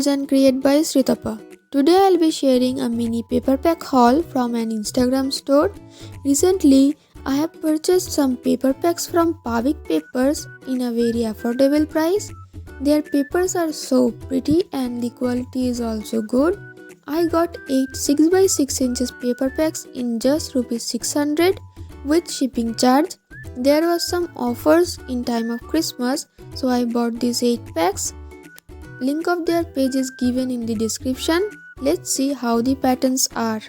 Reuse&create by Sreetapa. Today I'll be sharing a mini paper pack haul from an Instagram store. Recently, I have purchased some paper packs from Paavikpapers in a very affordable price. Their papers are so pretty and the quality is also good. I got 8 6 by 6 inches paper packs in just Rs 600 with shipping charge. There was some offers in time of Christmas, so I bought these 8 packs. Link of their page is given in the description. Let's see how the patterns are.